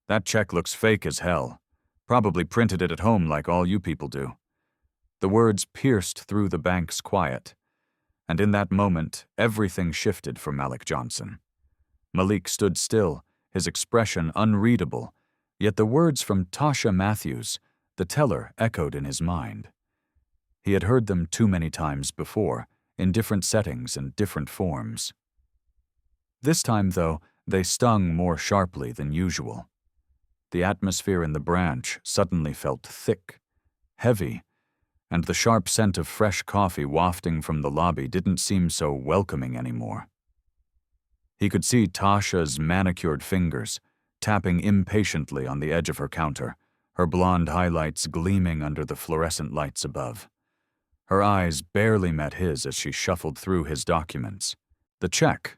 That check looks fake as hell. Probably printed it at home like all you people do." The words pierced through the bank's quiet, and in that moment, everything shifted for Malik Johnson. Malik stood still, his expression unreadable, yet the words from Tasha Matthews, the teller, echoed in his mind. He had heard them too many times before, in different settings and different forms. This time, though, they stung more sharply than usual. The atmosphere in the branch suddenly felt thick, heavy, and the sharp scent of fresh coffee wafting from the lobby didn't seem so welcoming anymore. He could see Tasha's manicured fingers, tapping impatiently on the edge of her counter, her blonde highlights gleaming under the fluorescent lights above. Her eyes barely met his as she shuffled through his documents. The check,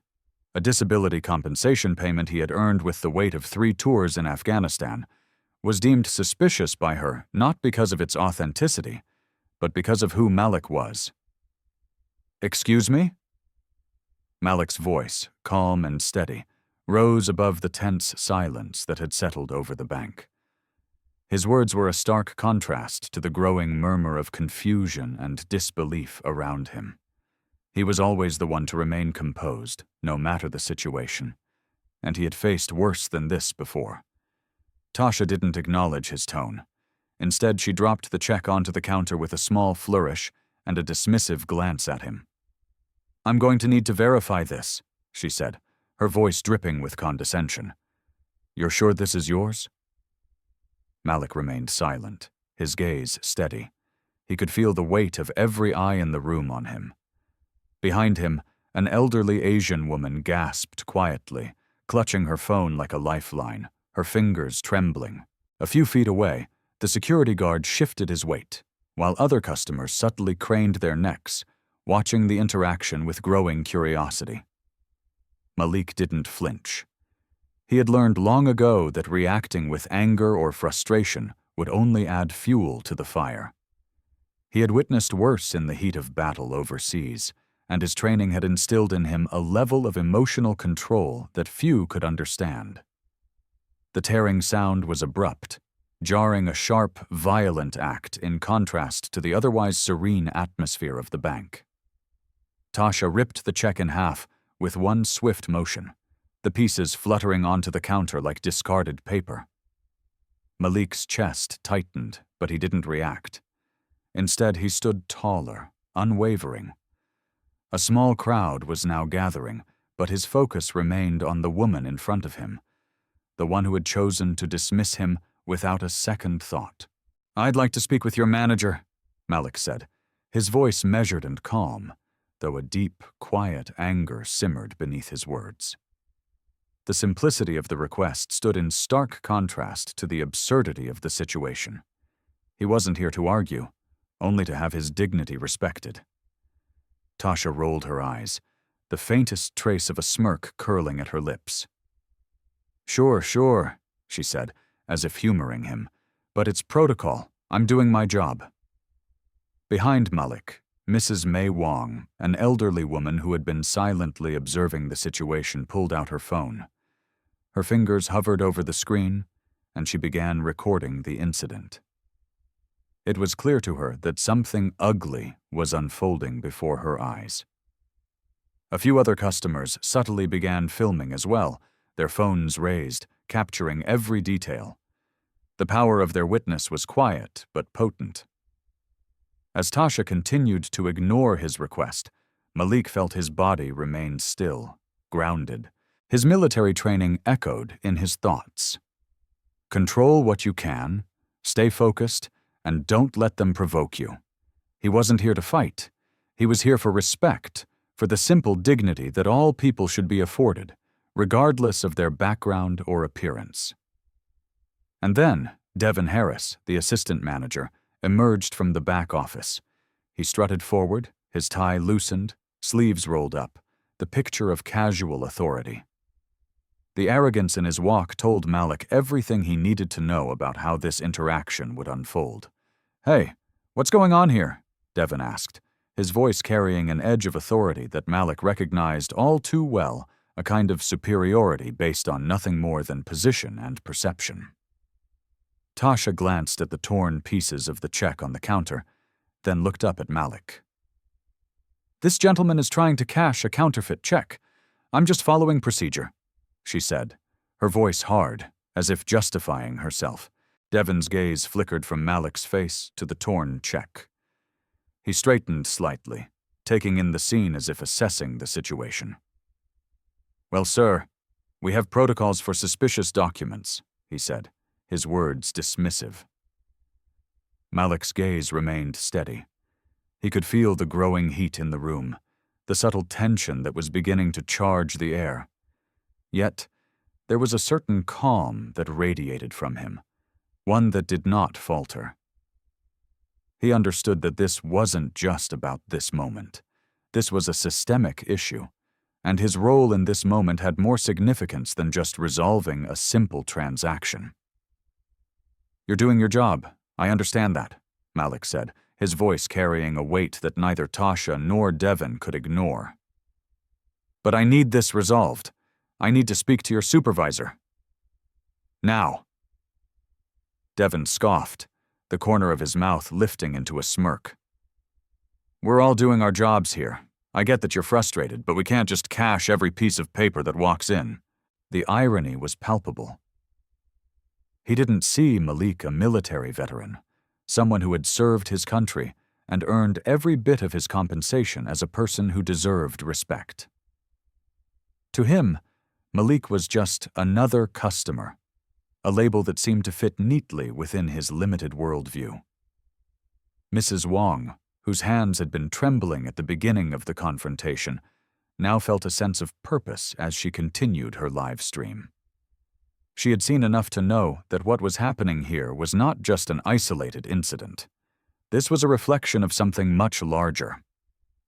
a disability compensation payment he had earned with the weight of 3 tours in Afghanistan, was deemed suspicious by her not because of its authenticity, but because of who Malik was. "Excuse me?" Malik's voice, calm and steady, rose above the tense silence that had settled over the bank. His words were a stark contrast to the growing murmur of confusion and disbelief around him. He was always the one to remain composed, no matter the situation, and he had faced worse than this before. Tasha didn't acknowledge his tone. Instead, she dropped the check onto the counter with a small flourish and a dismissive glance at him. "I'm going to need to verify this," she said, her voice dripping with condescension. "You're sure this is yours?" Malik remained silent, his gaze steady. He could feel the weight of every eye in the room on him. Behind him, an elderly Asian woman gasped quietly, clutching her phone like a lifeline, her fingers trembling. A few feet away, the security guard shifted his weight, while other customers subtly craned their necks, watching the interaction with growing curiosity. Malik didn't flinch. He had learned long ago that reacting with anger or frustration would only add fuel to the fire. He had witnessed worse in the heat of battle overseas, and his training had instilled in him a level of emotional control that few could understand. The tearing sound was abrupt, jarring a sharp, violent act in contrast to the otherwise serene atmosphere of the bank. Tasha ripped the check in half with one swift motion, the pieces fluttering onto the counter like discarded paper. Malik's chest tightened, but he didn't react. Instead, he stood taller, unwavering. A small crowd was now gathering, but his focus remained on the woman in front of him, the one who had chosen to dismiss him without a second thought. "I'd like to speak with your manager," Malik said, his voice measured and calm, though a deep, quiet anger simmered beneath his words. The simplicity of the request stood in stark contrast to the absurdity of the situation. He wasn't here to argue, only to have his dignity respected. Tasha rolled her eyes, the faintest trace of a smirk curling at her lips. "Sure, she said, as if humoring him, "but it's protocol. I'm doing my job." Behind Malik, Mrs. May Wong, an elderly woman who had been silently observing the situation, pulled out her phone. Her fingers hovered over the screen, and she began recording the incident. It was clear to her that something ugly was unfolding before her eyes. A few other customers subtly began filming as well, their phones raised, capturing every detail. The power of their witness was quiet but potent. As Tasha continued to ignore his request, Malik felt his body remain still, grounded. His military training echoed in his thoughts. Control what you can, stay focused, and don't let them provoke you. He wasn't here to fight. He was here for respect, for the simple dignity that all people should be afforded, regardless of their background or appearance. And then, Devin Harris, the assistant manager, emerged from the back office. He strutted forward, his tie loosened, sleeves rolled up, the picture of casual authority. The arrogance in his walk told Malik everything he needed to know about how this interaction would unfold. "Hey, what's going on here?" Devin asked, his voice carrying an edge of authority that Malik recognized all too well a kind of superiority based on nothing more than position and perception. Tasha glanced at the torn pieces of the check on the counter, then looked up at Malik. "This gentleman is trying to cash a counterfeit check. I'm just following procedure," she said, her voice hard, as if justifying herself. Devon's gaze flickered from Malik's face to the torn check. He straightened slightly, taking in the scene as if assessing the situation. "Well, sir, we have protocols for suspicious documents," he said, his words dismissive. Malik's gaze remained steady. He could feel the growing heat in the room, the subtle tension that was beginning to charge the air. Yet, there was a certain calm that radiated from him, one that did not falter. He understood that this wasn't just about this moment. This was a systemic issue, and his role in this moment had more significance than just resolving a simple transaction. "You're doing your job. I understand that," Malik said, his voice carrying a weight that neither Tasha nor Devon could ignore. "But I need this resolved. I need to speak to your supervisor. Now." Devon scoffed, the corner of his mouth lifting into a smirk. "We're all doing our jobs here. I get that you're frustrated, but we can't just cash every piece of paper that walks in." The irony was palpable. He didn't see Malik a military veteran, someone who had served his country and earned every bit of his compensation as a person who deserved respect. To him, Malik was just another customer, a label that seemed to fit neatly within his limited worldview. Mrs. Wong, whose hands had been trembling at the beginning of the confrontation, now felt a sense of purpose as she continued her live stream. She had seen enough to know that what was happening here was not just an isolated incident. This was a reflection of something much larger.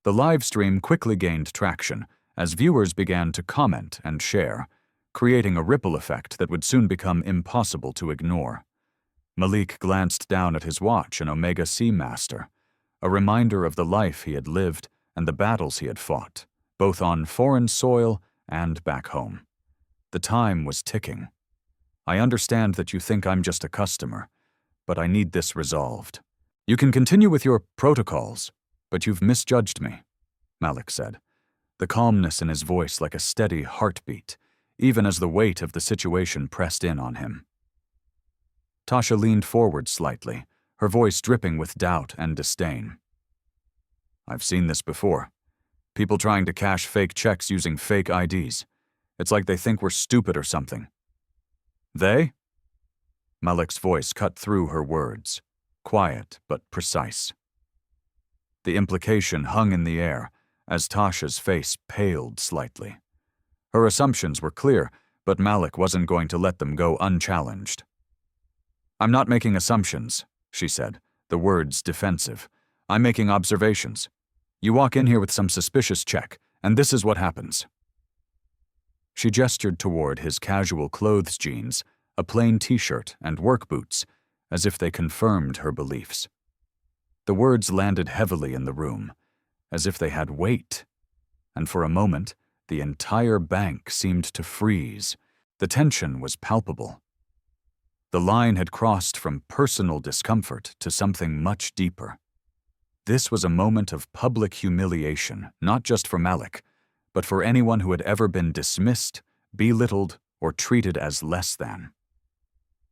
The live stream quickly gained traction as viewers began to comment and share, creating a ripple effect that would soon become impossible to ignore. Malik glanced down at his watch, an Omega Seamaster, a reminder of the life he had lived and the battles he had fought, both on foreign soil and back home. The time was ticking. "I understand that you think I'm just a customer, but I need this resolved. You can continue with your protocols, but you've misjudged me," Malik said, the calmness in his voice like a steady heartbeat, even as the weight of the situation pressed in on him. Tasha leaned forward slightly, her voice dripping with doubt and disdain. "I've seen this before. People trying to cash fake checks using fake IDs. It's like they think we're stupid or something." "They?" Malik's voice cut through her words, quiet but precise. The implication hung in the air as Tasha's face paled slightly. Her assumptions were clear, but Malik wasn't going to let them go unchallenged. "I'm not making assumptions," she said, the words defensive. "I'm making observations. You walk in here with some suspicious check, and this is what happens." She gestured toward his casual clothes jeans, a plain t-shirt, and work boots, as if they confirmed her beliefs. The words landed heavily in the room, as if they had weight, and for a moment, the entire bank seemed to freeze. The tension was palpable. The line had crossed from personal discomfort to something much deeper. This was a moment of public humiliation, not just for Malik, but for anyone who had ever been dismissed, belittled, or treated as less than.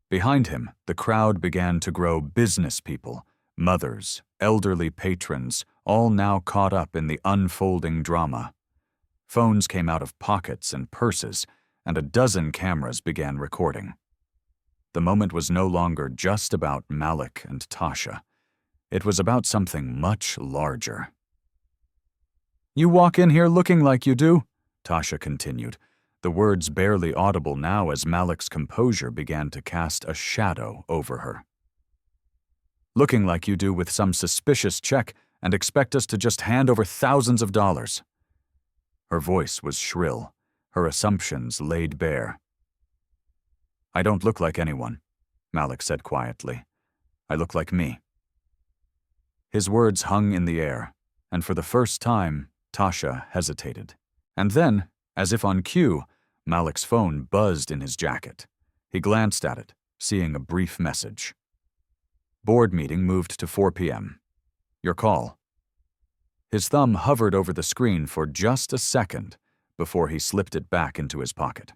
Behind him, the crowd began to grow business people, mothers, elderly patrons, all now caught up in the unfolding drama. Phones came out of pockets and purses, and a dozen cameras began recording. The moment was no longer just about Malik and Tasha. It was about something much larger. "You walk in here looking like you do," Tasha continued, the words barely audible now as Malik's composure began to cast a shadow over her. "Looking like you do with some suspicious check and expect us to just hand over thousands of dollars." Her voice was shrill, her assumptions laid bare. "I don't look like anyone," Malik said quietly. "I look like me." His words hung in the air, and for the first time, Tasha hesitated. And then As if on cue, Malik's phone buzzed in his jacket. He glanced at it, seeing a brief message. Board meeting moved to 4 p.m. Your call. His thumb hovered over the screen for just a second before he slipped it back into his pocket.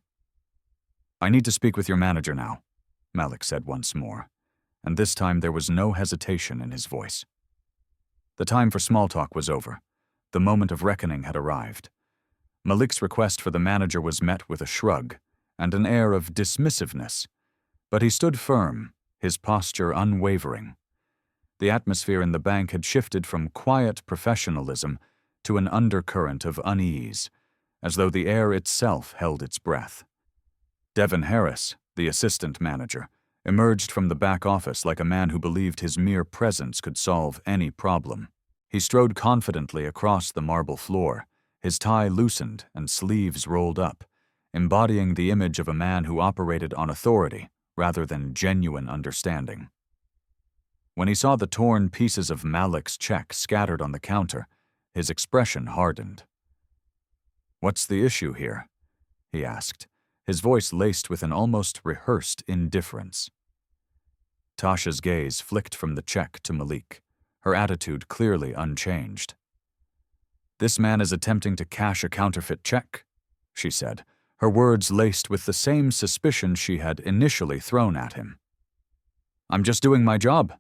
I need to speak with your manager now, Malik said once more, and this time there was no hesitation in his voice. The time for small talk was over. The moment of reckoning had arrived. Malik's request for the manager was met with a shrug and an air of dismissiveness, but he stood firm, his posture unwavering. The atmosphere in the bank had shifted from quiet professionalism to an undercurrent of unease, as though the air itself held its breath. Devin Harris, the assistant manager, emerged from the back office like a man who believed his mere presence could solve any problem. He strode confidently across the marble floor, his tie loosened and sleeves rolled up, embodying the image of a man who operated on authority rather than genuine understanding. When he saw the torn pieces of Malik's check scattered on the counter, his expression hardened. "What's the issue here?" he asked, his voice laced with an almost rehearsed indifference. Tasha's gaze flicked from the check to Malik, her attitude clearly unchanged. "This man is attempting to cash a counterfeit check," she said, her words laced with the same suspicion she had initially thrown at him. "I'm just doing my job."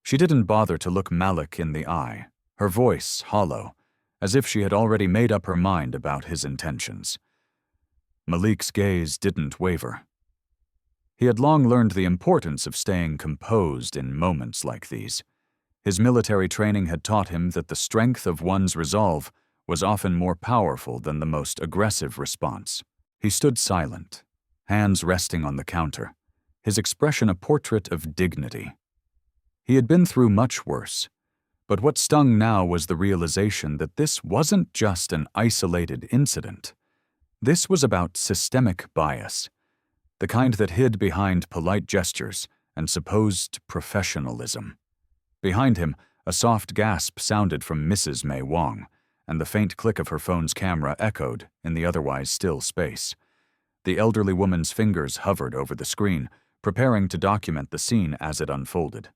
She didn't bother to look Malik in the eye, her voice hollow, as if she had already made up her mind about his intentions. Malik's gaze didn't waver. He had long learned the importance of staying composed in moments like these. His military training had taught him that the strength of one's resolve was often more powerful than the most aggressive response. He stood silent, hands resting on the counter, his expression a portrait of dignity. He had been through much worse, but what stung now was the realization that this wasn't just an isolated incident. This was about systemic bias, the kind that hid behind polite gestures and supposed professionalism. Behind him, a soft gasp sounded from Mrs. May Wong, and the faint click of her phone's camera echoed in the otherwise still space. The elderly woman's fingers hovered over the screen, preparing to document the scene as it unfolded.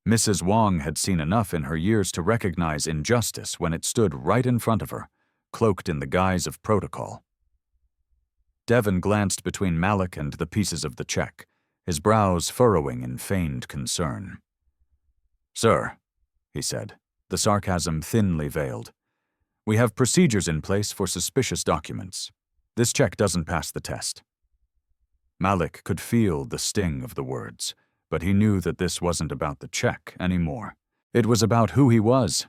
Mrs. Wong had seen enough in her years to recognize injustice when it stood right in front of her, cloaked in the guise of protocol. Devin glanced between Malik and the pieces of the check, his brows furrowing in feigned concern. "Sir," he said, the sarcasm thinly veiled, "we have procedures in place for suspicious documents. This check doesn't pass the test." Malik could feel the sting of the words, but he knew that this wasn't about the check anymore. It was about who he was.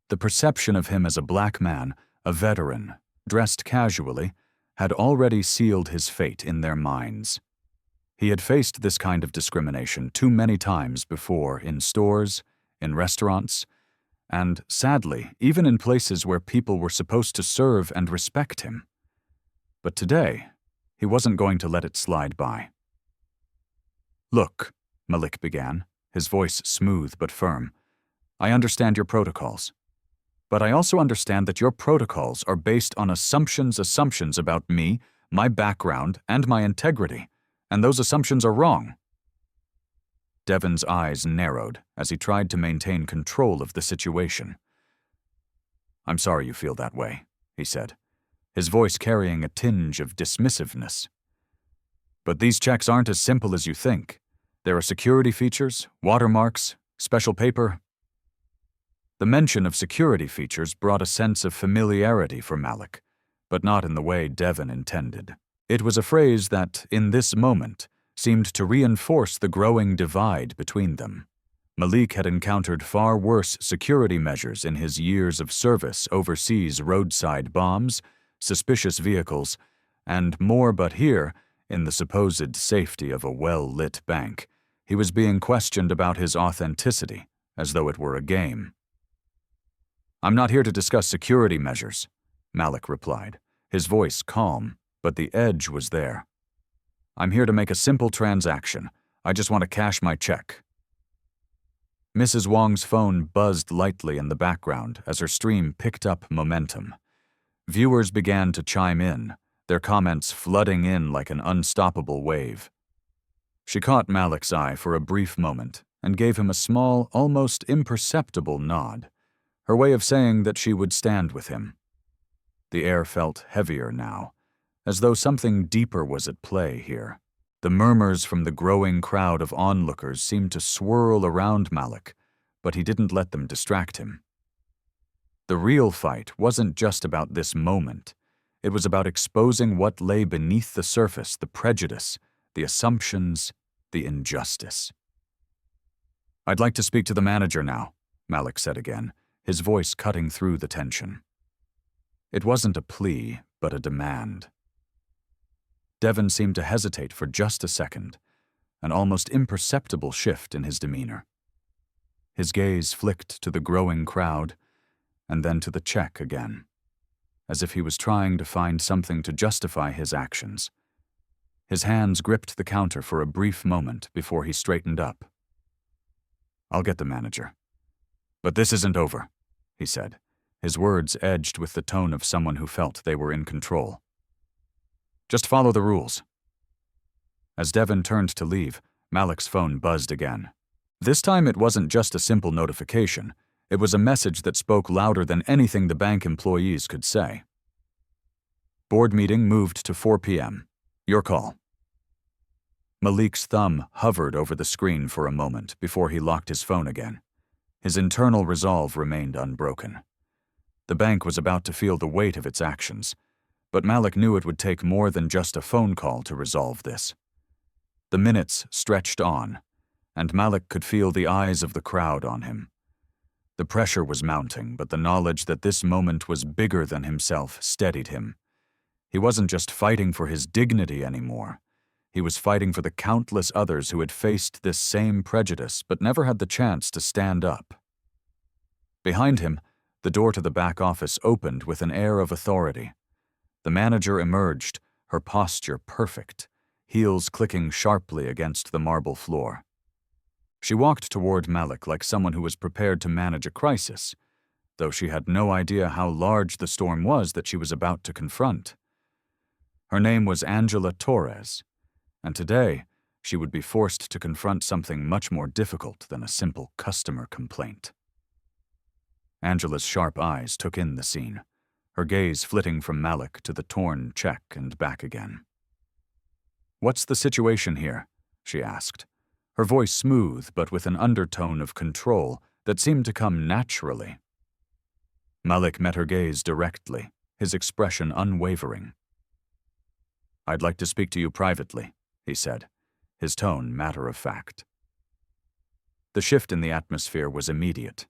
The perception of him as a black man, a veteran, dressed casually, had already sealed his fate in their minds. He had faced this kind of discrimination too many times before in stores, in restaurants, and, sadly, even in places where people were supposed to serve and respect him. But today, he wasn't going to let it slide by. "Look," Malik began, his voice smooth but firm, "I understand your protocols. But I also understand that your protocols are based on assumptions about me, my background, and my integrity, and those assumptions are wrong." Devin's eyes narrowed as he tried to maintain control of the situation. "I'm sorry you feel that way," he said, his voice carrying a tinge of dismissiveness. "But these checks aren't as simple as you think. There are security features, watermarks, special paper." The mention of security features brought a sense of familiarity for Malik, but not in the way Devin intended. It was a phrase that, in this moment, seemed to reinforce the growing divide between them. Malik had encountered far worse security measures in his years of service overseas: roadside bombs, suspicious vehicles, and more, but here, in the supposed safety of a well-lit bank, he was being questioned about his authenticity, as though it were a game. "I'm not here to discuss security measures," Malik replied, his voice calm, but the edge was there. "I'm here to make a simple transaction. I just want to cash my check." Mrs. Wong's phone buzzed lightly in the background as her stream picked up momentum. Viewers began to chime in, their comments flooding in like an unstoppable wave. She caught Malik's eye for a brief moment and gave him a small, almost imperceptible nod, her way of saying that she would stand with him. The air felt heavier now, as though something deeper was at play here. The murmurs from the growing crowd of onlookers seemed to swirl around Malik, but he didn't let them distract him. The real fight wasn't just about this moment. It was about exposing what lay beneath the surface, the prejudice, the assumptions, the injustice. "I'd like to speak to the manager now," Malik said again, his voice cutting through the tension. It wasn't a plea, but a demand. Devon seemed to hesitate for just a second, an almost imperceptible shift in his demeanor. His gaze flicked to the growing crowd, and then to the check again, as if he was trying to find something to justify his actions. His hands gripped the counter for a brief moment before he straightened up. "I'll get the manager. But this isn't over," he said, his words edged with the tone of someone who felt they were in control. "Just follow the rules." As Devon turned to leave, Malik's phone buzzed again. This time it wasn't just a simple notification. It was a message that spoke louder than anything the bank employees could say. "Board meeting moved to 4 p.m. Your call." Malik's thumb hovered over the screen for a moment before he locked his phone again. His internal resolve remained unbroken. The bank was about to feel the weight of its actions, but Malik knew it would take more than just a phone call to resolve this. The minutes stretched on, and Malik could feel the eyes of the crowd on him. The pressure was mounting, but the knowledge that this moment was bigger than himself steadied him. He wasn't just fighting for his dignity anymore. He was fighting for the countless others who had faced this same prejudice but never had the chance to stand up. Behind him, the door to the back office opened with an air of authority. The manager emerged, her posture perfect, heels clicking sharply against the marble floor. She walked toward Malik like someone who was prepared to manage a crisis, though she had no idea how large the storm was that she was about to confront. Her name was Angela Torres, and today she would be forced to confront something much more difficult than a simple customer complaint. Angela's sharp eyes took in the scene, her gaze flitting from Malik to the torn check and back again. "What's the situation here?" she asked, her voice smooth but with an undertone of control that seemed to come naturally. Malik met her gaze directly, his expression unwavering. "I'd like to speak to you privately," he said, his tone matter-of-fact. The shift in the atmosphere was immediate.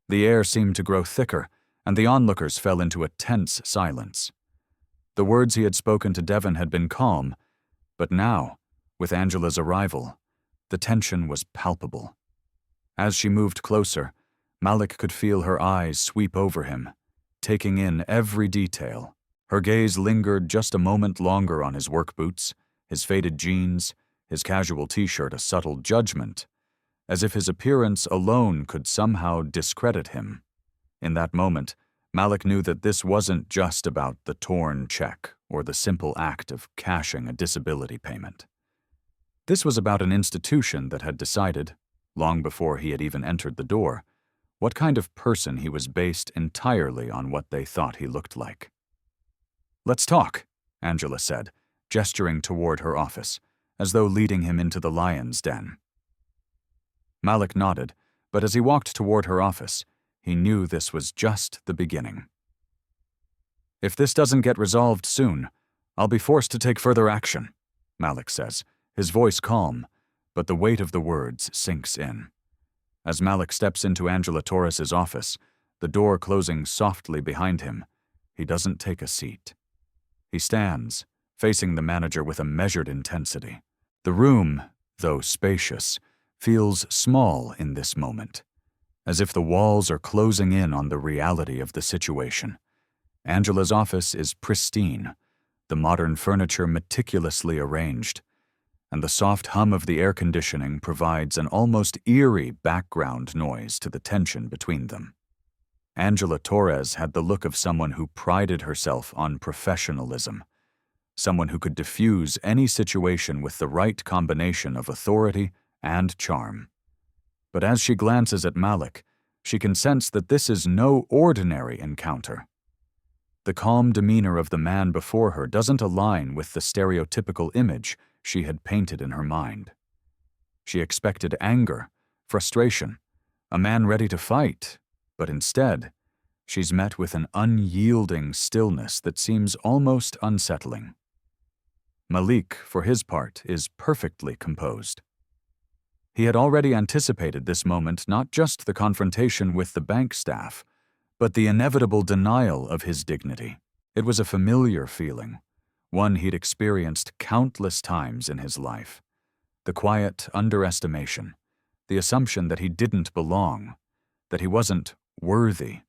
The air seemed to grow thicker, and the onlookers fell into a tense silence. The words he had spoken to Devon had been calm, but now, with Angela's arrival, the tension was palpable. As she moved closer, Malik could feel her eyes sweep over him, taking in every detail. Her gaze lingered just a moment longer on his work boots, his faded jeans, his casual t-shirt, a subtle judgment, as if his appearance alone could somehow discredit him. In that moment, Malik knew that this wasn't just about the torn check or the simple act of cashing a disability payment. This was about an institution that had decided, long before he had even entered the door, what kind of person he was based entirely on what they thought he looked like. "Let's talk," Angela said, gesturing toward her office, as though leading him into the lion's den. Malik nodded, but as he walked toward her office, he knew this was just the beginning. "If this doesn't get resolved soon, I'll be forced to take further action," Malik says, his voice calm, but the weight of the words sinks in. As Malik steps into Angela Torres's office, the door closing softly behind him, he doesn't take a seat. He stands, facing the manager with a measured intensity. The room, though spacious, feels small in this moment, as if the walls are closing in on the reality of the situation. Angela's office is pristine, the modern furniture meticulously arranged, and the soft hum of the air conditioning provides an almost eerie background noise to the tension between them. Angela Torres had the look of someone who prided herself on professionalism, someone who could diffuse any situation with the right combination of authority and charm. But as she glances at Malik, she can sense that this is no ordinary encounter. The calm demeanor of the man before her doesn't align with the stereotypical image she had painted in her mind. She expected anger, frustration, a man ready to fight, but instead, she's met with an unyielding stillness that seems almost unsettling. Malik, for his part, is perfectly composed. He had already anticipated this moment, not just the confrontation with the bank staff, but the inevitable denial of his dignity. It was a familiar feeling, one he'd experienced countless times in his life. The quiet underestimation, the assumption that he didn't belong, that he wasn't worthy.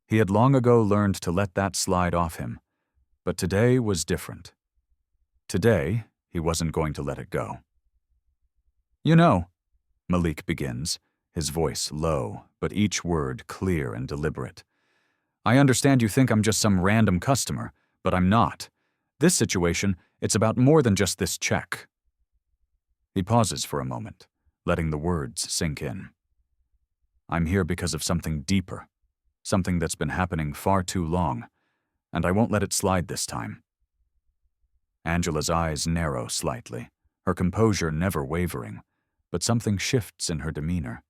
He had long ago learned to let that slide off him, but today was different. Today, he wasn't going to let it go. "You know," Malik begins, his voice low, but each word clear and deliberate. "I understand you think I'm just some random customer, but I'm not. This situation, it's about more than just this check." He pauses for a moment, letting the words sink in. "I'm here because of something deeper, something that's been happening far too long, and I won't let it slide this time." Angela's eyes narrow slightly, her composure never wavering, but something shifts in her demeanor.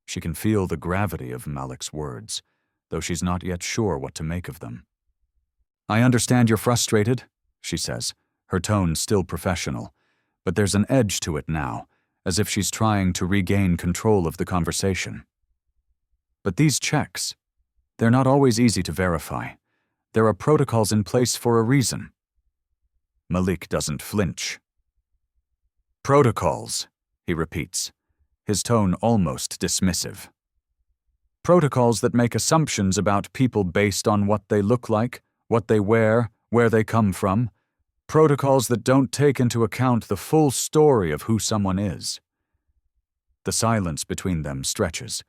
She can feel the gravity of Malik's words, though she's not yet sure what to make of them. "I understand you're frustrated," she says, her tone still professional, but there's an edge to it now, as if she's trying to regain control of the conversation. "But these checks, they're not always easy to verify. There are protocols in place for a reason." Malik doesn't flinch. "Protocols," he repeats, his tone almost dismissive. "Protocols that make assumptions about people based on what they look like, what they wear, where they come from. Protocols that don't take into account the full story of who someone is." The silence between them stretches,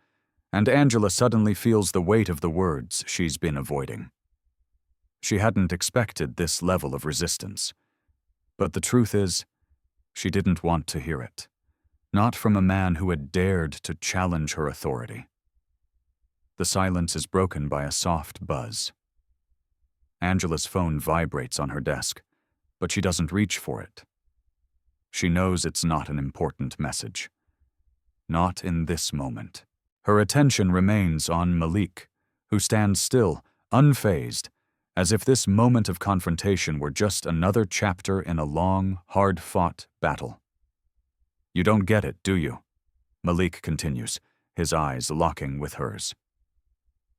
and Angela suddenly feels the weight of the words she's been avoiding. She hadn't expected this level of resistance. But the truth is, she didn't want to hear it. Not from a man who had dared to challenge her authority. The silence is broken by a soft buzz. Angela's phone vibrates on her desk, but she doesn't reach for it. She knows it's not an important message. Not in this moment. Her attention remains on Malik, who stands still, unfazed, as if this moment of confrontation were just another chapter in a long, hard-fought battle. "You don't get it, do you?" Malik continues, his eyes locking with hers.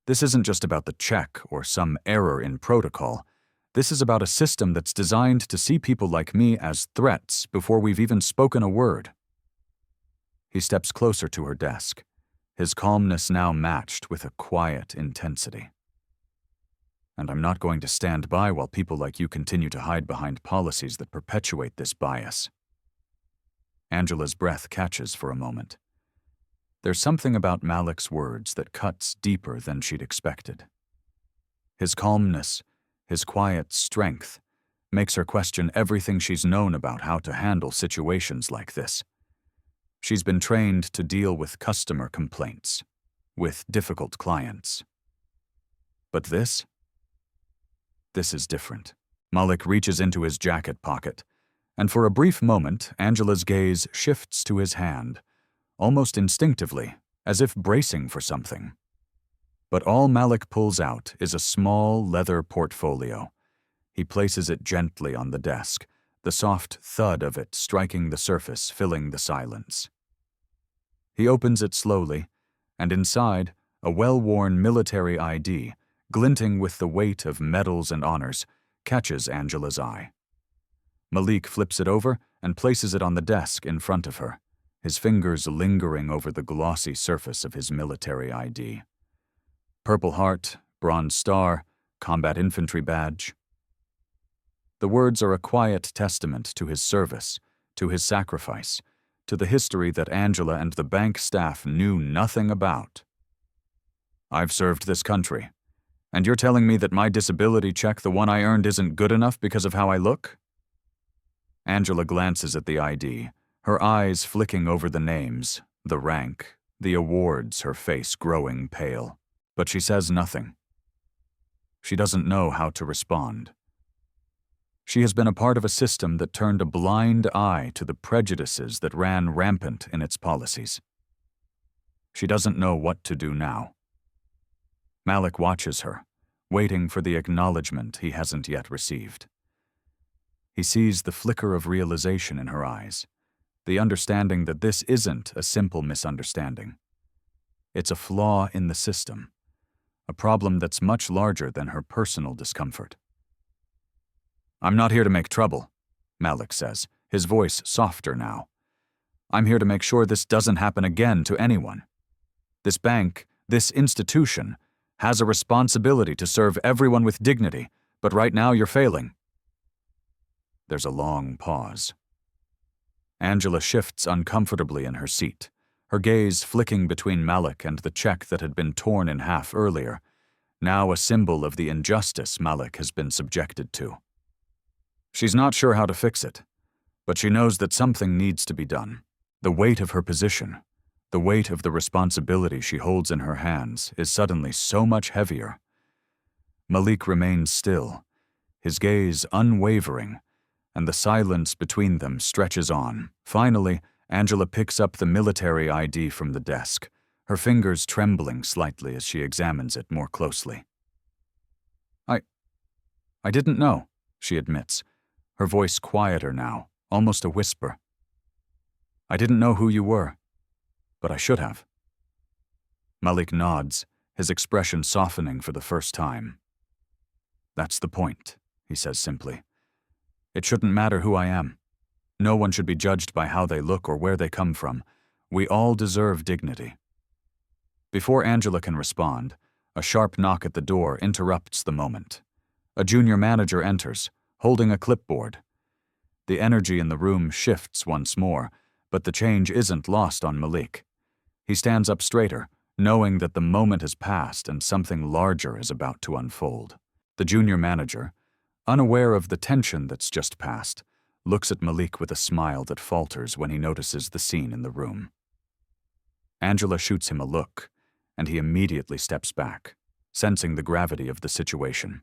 "This isn't just about the check or some error in protocol. This is about a system that's designed to see people like me as threats before we've even spoken a word." He steps closer to her desk, his calmness now matched with a quiet intensity. "And I'm not going to stand by while people like you continue to hide behind policies that perpetuate this bias." Angela's breath catches for a moment. There's something about Malik's words that cuts deeper than she'd expected. His calmness, his quiet strength, makes her question everything she's known about how to handle situations like this. She's been trained to deal with customer complaints, with difficult clients. But this is different. Malik reaches into his jacket pocket, and for a brief moment, Angela's gaze shifts to his hand, almost instinctively, as if bracing for something. But all Malik pulls out is a small leather portfolio. He places it gently on the desk, the soft thud of it striking the surface, filling the silence. He opens it slowly, and inside, a well-worn military ID, glinting with the weight of medals and honors, catches Angela's eye. Malik flips it over and places it on the desk in front of her, his fingers lingering over the glossy surface of his military ID. Purple Heart, Bronze Star, Combat Infantry Badge. The words are a quiet testament to his service, to his sacrifice, to the history that Angela and the bank staff knew nothing about. I've served this country. And you're telling me that my disability check, the one I earned, isn't good enough because of how I look? Angela glances at the ID, her eyes flicking over the names, the rank, the awards, her face growing pale. But she says nothing. She doesn't know how to respond. She has been a part of a system that turned a blind eye to the prejudices that ran rampant in its policies. She doesn't know what to do now. Malik watches her, waiting for the acknowledgement he hasn't yet received. He sees the flicker of realization in her eyes, the understanding that this isn't a simple misunderstanding. It's a flaw in the system, a problem that's much larger than her personal discomfort. I'm not here to make trouble, Malik says, his voice softer now. I'm here to make sure this doesn't happen again to anyone. This bank, this institution, has a responsibility to serve everyone with dignity, but right now you're failing. There's a long pause. Angela shifts uncomfortably in her seat, her gaze flicking between Malik and the check that had been torn in half earlier, now a symbol of the injustice Malik has been subjected to. She's not sure how to fix it, but she knows that something needs to be done. The weight of her position, the weight of the responsibility she holds in her hands, is suddenly so much heavier. Malik remains still, his gaze unwavering, and the silence between them stretches on. Finally, Angela picks up the military ID from the desk, her fingers trembling slightly as she examines it more closely. I didn't know, she admits, her voice quieter now, almost a whisper. I didn't know who you were, but I should have. Malik nods, his expression softening for the first time. That's the point, he says simply. It shouldn't matter who I am. No one should be judged by how they look or where they come from. We all deserve dignity. Before Angela can respond, a sharp knock at the door interrupts the moment. A junior manager enters, holding a clipboard. The energy in the room shifts once more, but the change isn't lost on Malik. He stands up straighter, knowing that the moment has passed and something larger is about to unfold. The junior manager, unaware of the tension that's just passed, looks at Malik with a smile that falters when he notices the scene in the room. Angela shoots him a look, and he immediately steps back, sensing the gravity of the situation.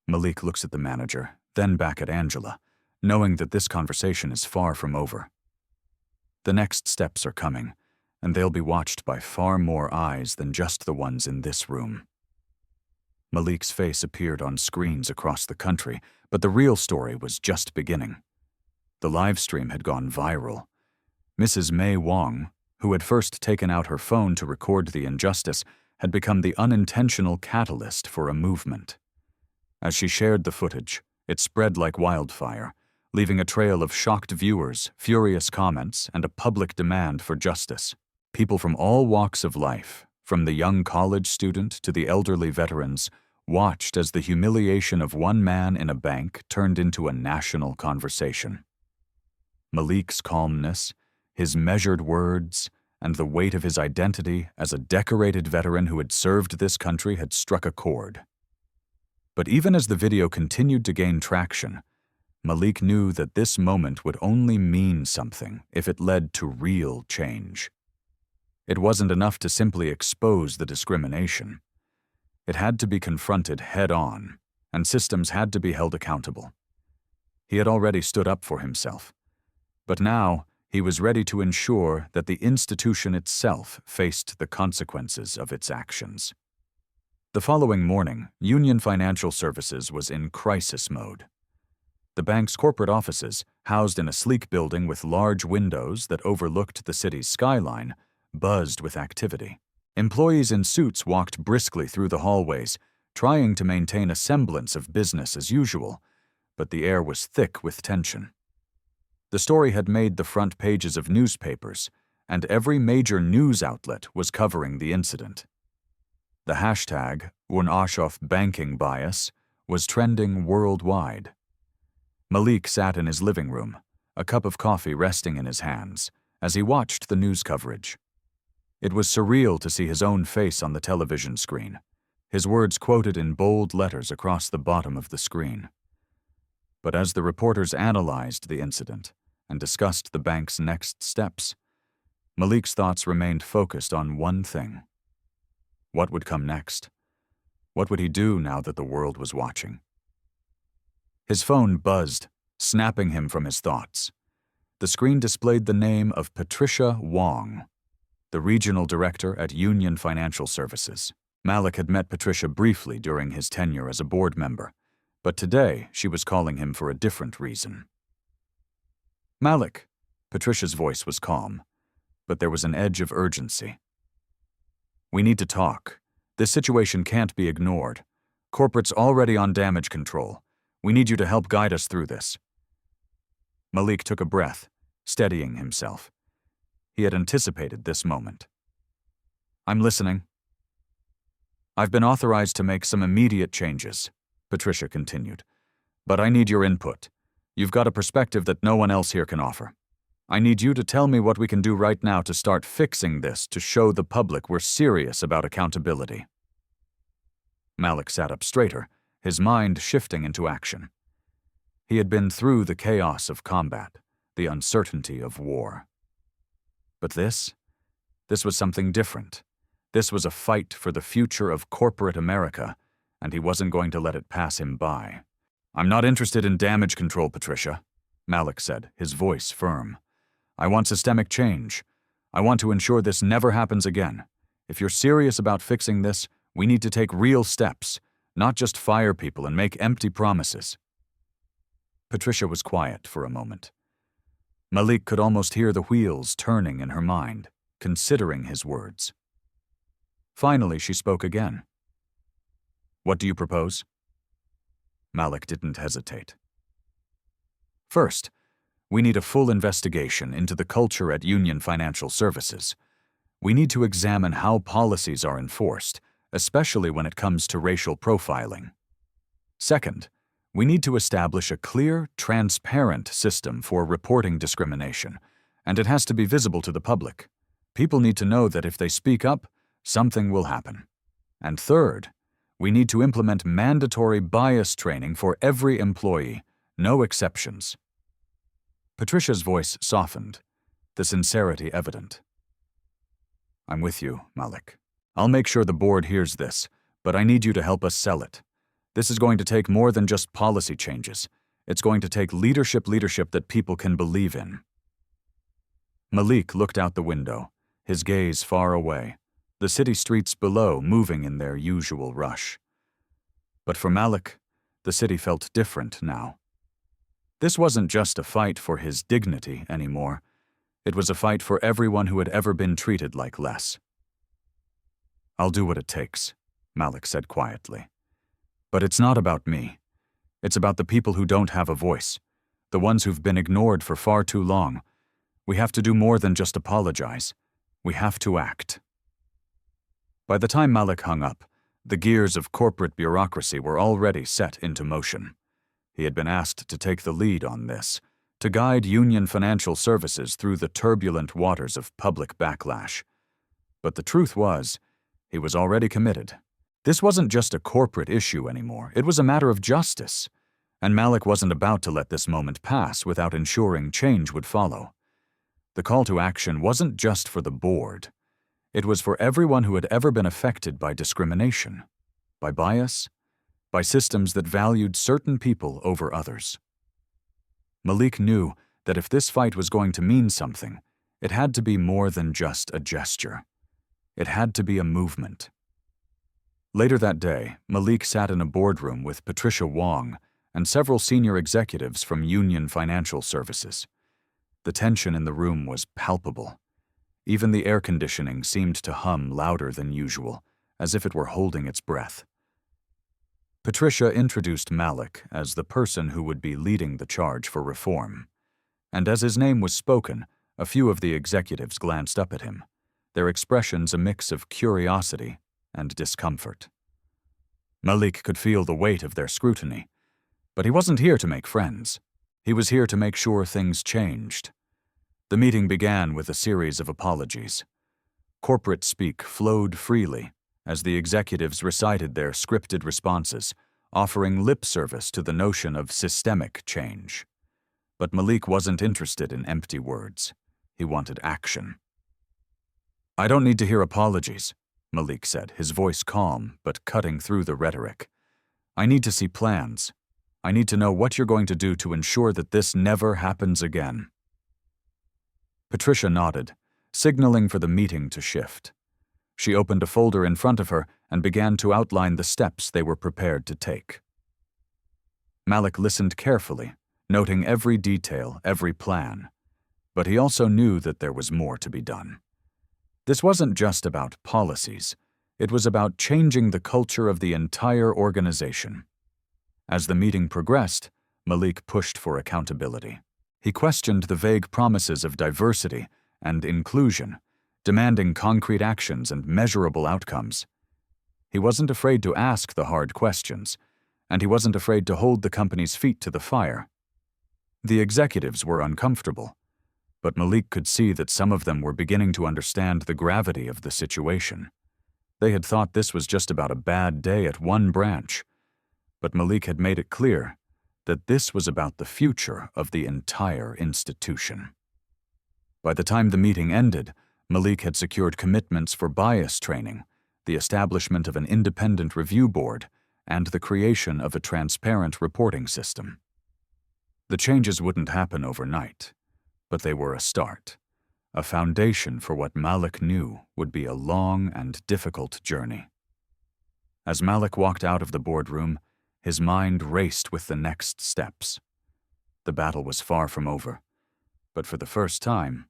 Malik looks at the manager, then back at Angela, knowing that this conversation is far from over. The next steps are coming, and they'll be watched by far more eyes than just the ones in this room. Malik's face appeared on screens across the country, but the real story was just beginning. The live stream had gone viral. Mrs. May Wong, who had first taken out her phone to record the injustice, had become the unintentional catalyst for a movement. As she shared the footage, it spread like wildfire, leaving a trail of shocked viewers, furious comments, and a public demand for justice. People from all walks of life, from the young college student to the elderly veterans, watched as the humiliation of one man in a bank turned into a national conversation. Malik's calmness, his measured words, and the weight of his identity as a decorated veteran who had served this country had struck a chord. But even as the video continued to gain traction, Malik knew that this moment would only mean something if it led to real change. It wasn't enough to simply expose the discrimination. It had to be confronted head-on, and systems had to be held accountable. He had already stood up for himself, but now he was ready to ensure that the institution itself faced the consequences of its actions. The following morning, Union Financial Services was in crisis mode. The bank's corporate offices, housed in a sleek building with large windows that overlooked the city's skyline, buzzed with activity. Employees in suits walked briskly through the hallways, trying to maintain a semblance of business as usual, but the air was thick with tension. The story had made the front pages of newspapers, and every major news outlet was covering the incident. The hashtag, #Unashof banking bias, was trending worldwide. Malik sat in his living room, a cup of coffee resting in his hands, as he watched the news coverage. It was surreal to see his own face on the television screen, his words quoted in bold letters across the bottom of the screen. But as the reporters analyzed the incident and discussed the bank's next steps, Malik's thoughts remained focused on one thing. What would come next? What would he do now that the world was watching? His phone buzzed, snapping him from his thoughts. The screen displayed the name of Patricia Wong, the regional director at Union Financial Services. Malik had met Patricia briefly during his tenure as a board member, but today she was calling him for a different reason. "Malik," Patricia's voice was calm, but there was an edge of urgency. "We need to talk. This situation can't be ignored. Corporate's already on damage control. We need you to help guide us through this." Malik took a breath, steadying himself. He had anticipated this moment. "I'm listening." "I've been authorized to make some immediate changes," Patricia continued. "But I need your input. You've got a perspective that no one else here can offer. I need you to tell me what we can do right now to start fixing this to show the public we're serious about accountability." Malik sat up straighter, his mind shifting into action. He had been through the chaos of combat, the uncertainty of war. But this was something different. This was a fight for the future of corporate America, and he wasn't going to let it pass him by. "I'm not interested in damage control, Patricia," Malik said, his voice firm. "I want systemic change. I want to ensure this never happens again. If you're serious about fixing this, we need to take real steps, not just fire people and make empty promises." Patricia was quiet for a moment. Malik could almost hear the wheels turning in her mind, considering his words. Finally, she spoke again. "What do you propose?" Malik didn't hesitate. "First, we need a full investigation into the culture at Union Financial Services. We need to examine how policies are enforced, especially when it comes to racial profiling. Second, we need to establish a clear, transparent system for reporting discrimination, and it has to be visible to the public. People need to know that if they speak up, something will happen. And third, we need to implement mandatory bias training for every employee, no exceptions." Patricia's voice softened, the sincerity evident. "I'm with you, Malik. I'll make sure the board hears this, but I need you to help us sell it. This is going to take more than just policy changes. It's going to take leadership that people can believe in." Malik looked out the window, his gaze far away, the city streets below moving in their usual rush. But for Malik, the city felt different now. This wasn't just a fight for his dignity anymore. It was a fight for everyone who had ever been treated like less. "I'll do what it takes," Malik said quietly. "But it's not about me. It's about the people who don't have a voice, the ones who've been ignored for far too long. We have to do more than just apologize. We have to act." By the time Malik hung up, the gears of corporate bureaucracy were already set into motion. He had been asked to take the lead on this, to guide Union Financial Services through the turbulent waters of public backlash. But the truth was, he was already committed. This wasn't just a corporate issue anymore, it was a matter of justice, and Malik wasn't about to let this moment pass without ensuring change would follow. The call to action wasn't just for the board. It was for everyone who had ever been affected by discrimination, by bias, by systems that valued certain people over others. Malik knew that if this fight was going to mean something, it had to be more than just a gesture. It had to be a movement. Later that day, Malik sat in a boardroom with Patricia Wong and several senior executives from Union Financial Services. The tension in the room was palpable. Even the air conditioning seemed to hum louder than usual, as if it were holding its breath. Patricia introduced Malik as the person who would be leading the charge for reform, and as his name was spoken, a few of the executives glanced up at him, their expressions a mix of curiosity and discomfort. Malik could feel the weight of their scrutiny, but he wasn't here to make friends. He was here to make sure things changed. The meeting began with a series of apologies. corporate speak flowed freely as the executives recited their scripted responses, offering lip service to the notion of systemic change. But Malik wasn't interested in empty words. He wanted action. "I don't need to hear apologies," Malik said, his voice calm but cutting through the rhetoric. "I need to see plans. I need to know what you're going to do to ensure that this never happens again." Patricia nodded, signaling for the meeting to shift. She opened a folder in front of her and began to outline the steps they were prepared to take. Malik listened carefully, noting every detail, every plan. But he also knew that there was more to be done. This wasn't just about policies. It was about changing the culture of the entire organization. As the meeting progressed, Malik pushed for accountability. He questioned the vague promises of diversity and inclusion, demanding concrete actions and measurable outcomes. He wasn't afraid to ask the hard questions, and he wasn't afraid to hold the company's feet to the fire. The executives were uncomfortable, but Malik could see that some of them were beginning to understand the gravity of the situation. They had thought this was just about a bad day at one branch, but Malik had made it clear that this was about the future of the entire institution. By the time the meeting ended, Malik had secured commitments for bias training, the establishment of an independent review board, and the creation of a transparent reporting system. The changes wouldn't happen overnight, but they were a start, a foundation for what Malik knew would be a long and difficult journey. As Malik walked out of the boardroom, his mind raced with the next steps. The battle was far from over, but for the first time,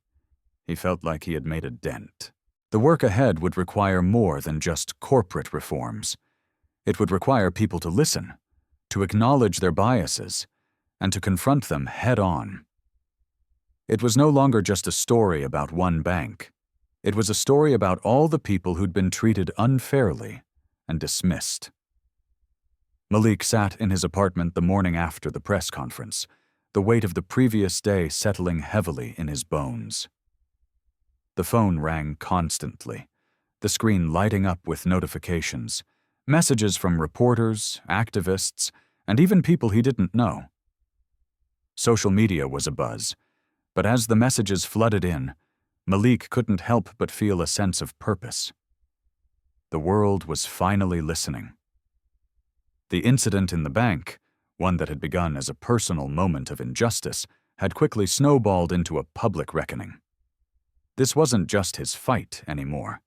he felt like he had made a dent. The work ahead would require more than just corporate reforms. It would require people to listen, to acknowledge their biases, and to confront them head-on. It was no longer just a story about one bank. It was a story about all the people who'd been treated unfairly and dismissed. Malik sat in his apartment the morning after the press conference, the weight of the previous day settling heavily in his bones. The phone rang constantly, the screen lighting up with notifications, messages from reporters, activists, and even people he didn't know. Social media was abuzz, but as the messages flooded in, Malik couldn't help but feel a sense of purpose. The world was finally listening. The incident in the bank, one that had begun as a personal moment of injustice, had quickly snowballed into a public reckoning. This wasn't just his fight anymore.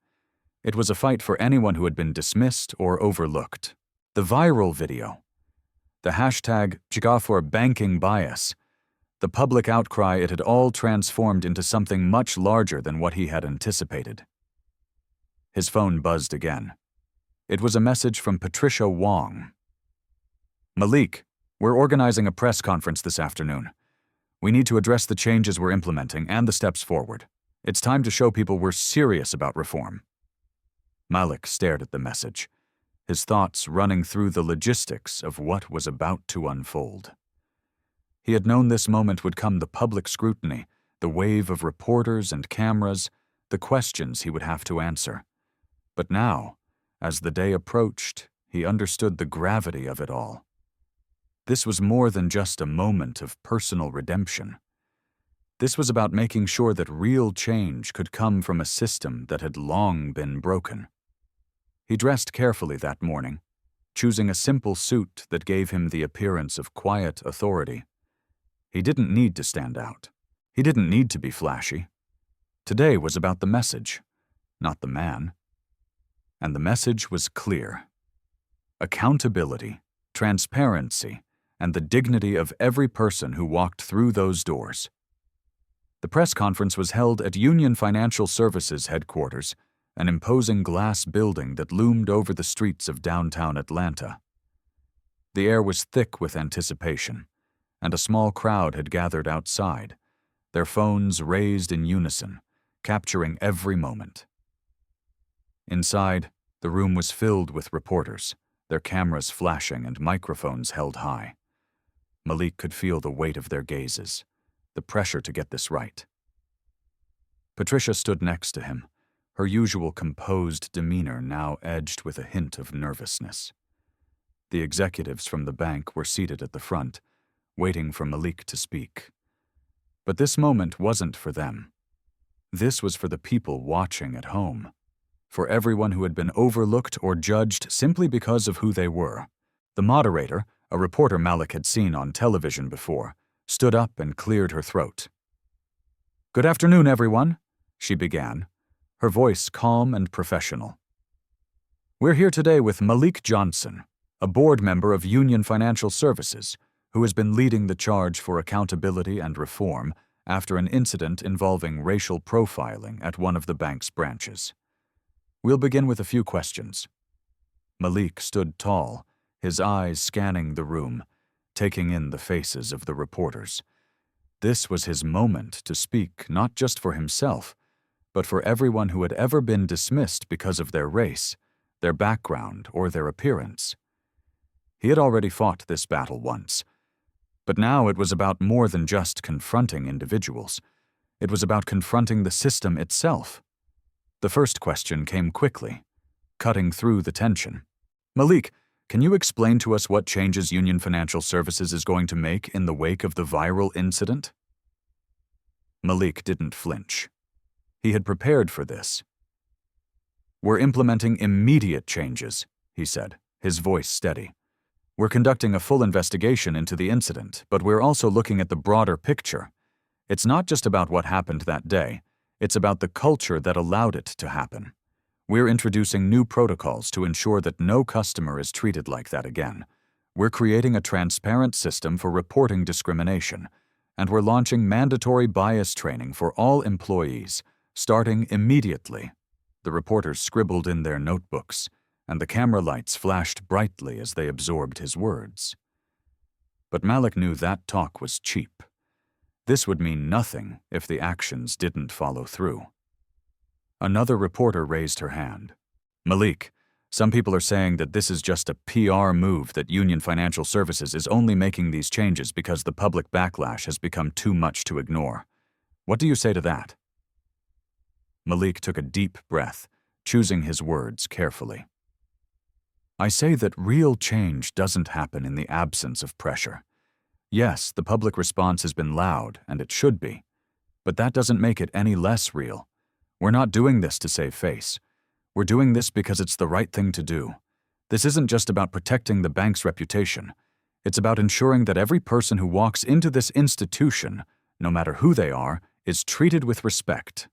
It was a fight for anyone who had been dismissed or overlooked. The viral video, the hashtag #BankingBias, the public outcry, it had all transformed into something much larger than what he had anticipated. His phone buzzed again. It was a message from Patricia Wong. "Malik, we're organizing a press conference this afternoon. We need to address the changes we're implementing and the steps forward. It's time to show people we're serious about reform." Malik stared at the message, his thoughts running through the logistics of what was about to unfold. He had known this moment would come: the public scrutiny, the wave of reporters and cameras, the questions he would have to answer. But now, as the day approached, he understood the gravity of it all. This was more than just a moment of personal redemption. This was about making sure that real change could come from a system that had long been broken. He dressed carefully that morning, choosing a simple suit that gave him the appearance of quiet authority. He didn't need to stand out. He didn't need to be flashy. Today was about the message, not the man. And the message was clear. Accountability, transparency, and the dignity of every person who walked through those doors. The press conference was held at Union Financial Services headquarters, an imposing glass building that loomed over the streets of downtown Atlanta. The air was thick with anticipation, and a small crowd had gathered outside, their phones raised in unison, capturing every moment. Inside, the room was filled with reporters, their cameras flashing and microphones held high. Malik could feel the weight of their gazes, the pressure to get this right. Patricia stood next to him, her usual composed demeanor now edged with a hint of nervousness. The executives from the bank were seated at the front, waiting for Malik to speak. But this moment wasn't for them. This was for the people watching at home, for everyone who had been overlooked or judged simply because of who they were. The moderator, a reporter Malik had seen on television before, stood up and cleared her throat. "Good afternoon, everyone," she began, her voice calm and professional. "We're here today with Malik Johnson, a board member of Union Financial Services, who has been leading the charge for accountability and reform after an incident involving racial profiling at one of the bank's branches. We'll begin with a few questions." Malik stood tall, his eyes scanning the room, taking in the faces of the reporters. This was his moment to speak not just for himself, but for everyone who had ever been dismissed because of their race, their background, or their appearance. He had already fought this battle once, but now it was about more than just confronting individuals. It was about confronting the system itself. The first question came quickly, cutting through the tension. "Malik, can you explain to us what changes Union Financial Services is going to make in the wake of the viral incident?" Malik didn't flinch. He had prepared for this. "We're implementing immediate changes," he said, his voice steady. "We're conducting a full investigation into the incident, but we're also looking at the broader picture. It's not just about what happened that day. It's about the culture that allowed it to happen. We're introducing new protocols to ensure that no customer is treated like that again. We're creating a transparent system for reporting discrimination, and we're launching mandatory bias training for all employees, starting immediately." The reporters scribbled in their notebooks, and the camera lights flashed brightly as they absorbed his words. But Malik knew that talk was cheap. This would mean nothing if the actions didn't follow through. Another reporter raised her hand. "Malik, some people are saying that this is just a PR move, that Union Financial Services is only making these changes because the public backlash has become too much to ignore. What do you say to that?" Malik took a deep breath, choosing his words carefully. "I say that real change doesn't happen in the absence of pressure. Yes, the public response has been loud, and it should be, but that doesn't make it any less real. We're not doing this to save face. We're doing this because it's the right thing to do. This isn't just about protecting the bank's reputation. It's about ensuring that every person who walks into this institution, no matter who they are, is treated with respect."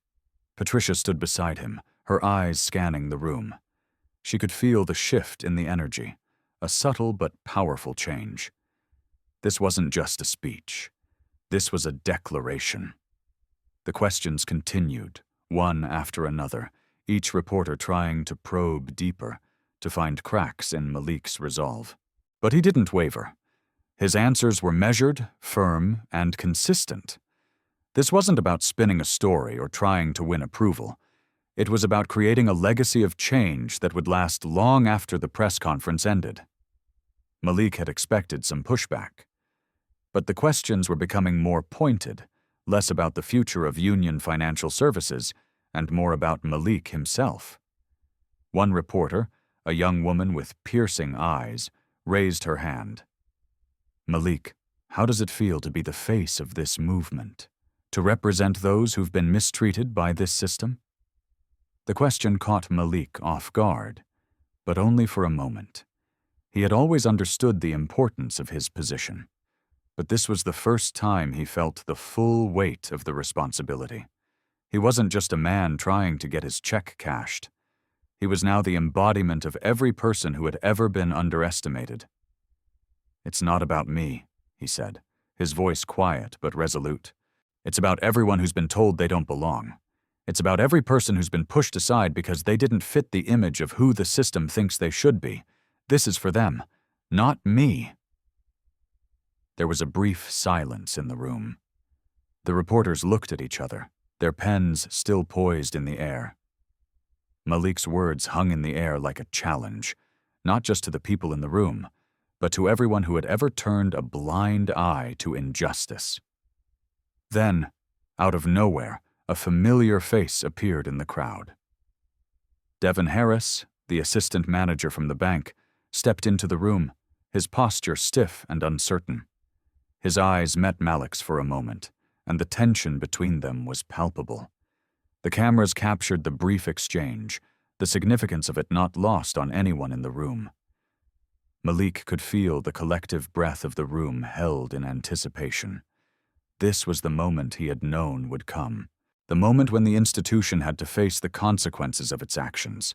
Patricia stood beside him, her eyes scanning the room. She could feel the shift in the energy, a subtle but powerful change. This wasn't just a speech. This was a declaration. The questions continued, one after another, each reporter trying to probe deeper, to find cracks in Malik's resolve. But he didn't waver. His answers were measured, firm, and consistent. This wasn't about spinning a story or trying to win approval. It was about creating a legacy of change that would last long after the press conference ended. Malik had expected some pushback. But the questions were becoming more pointed, less about the future of Union Financial Services and more about Malik himself. One reporter, a young woman with piercing eyes, raised her hand. "Malik, how does it feel to be the face of this movement? To represent those who've been mistreated by this system?" The question caught Malik off guard, but only for a moment. He had always understood the importance of his position, but this was the first time he felt the full weight of the responsibility. He wasn't just a man trying to get his check cashed. He was now the embodiment of every person who had ever been underestimated. "It's not about me," he said, his voice quiet but resolute. "It's about everyone who's been told they don't belong. It's about every person who's been pushed aside because they didn't fit the image of who the system thinks they should be. This is for them, not me." There was a brief silence in the room. The reporters looked at each other, their pens still poised in the air. Malik's words hung in the air like a challenge, not just to the people in the room, but to everyone who had ever turned a blind eye to injustice. Then, out of nowhere, a familiar face appeared in the crowd. Devin Harris, the assistant manager from the bank, stepped into the room, his posture stiff and uncertain. His eyes met Malik's for a moment, and the tension between them was palpable. The cameras captured the brief exchange, the significance of it not lost on anyone in the room. Malik could feel the collective breath of the room held in anticipation. This was the moment he had known would come, the moment when the institution had to face the consequences of its actions.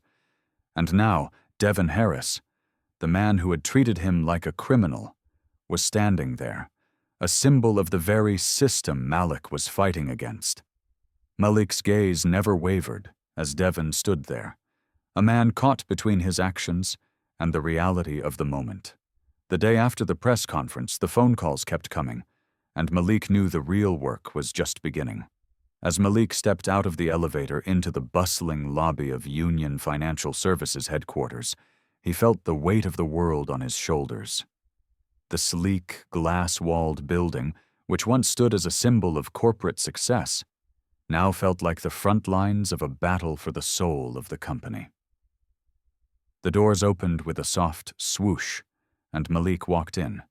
And now, Devin Harris, the man who had treated him like a criminal, was standing there, a symbol of the very system Malik was fighting against. Malik's gaze never wavered as Devin stood there, a man caught between his actions and the reality of the moment. The day after the press conference, the phone calls kept coming, and Malik knew the real work was just beginning. As Malik stepped out of the elevator into the bustling lobby of Union Financial Services headquarters, he felt the weight of the world on his shoulders. The sleek, glass-walled building, which once stood as a symbol of corporate success, now felt like the front lines of a battle for the soul of the company. The doors opened with a soft swoosh, and Malik walked in,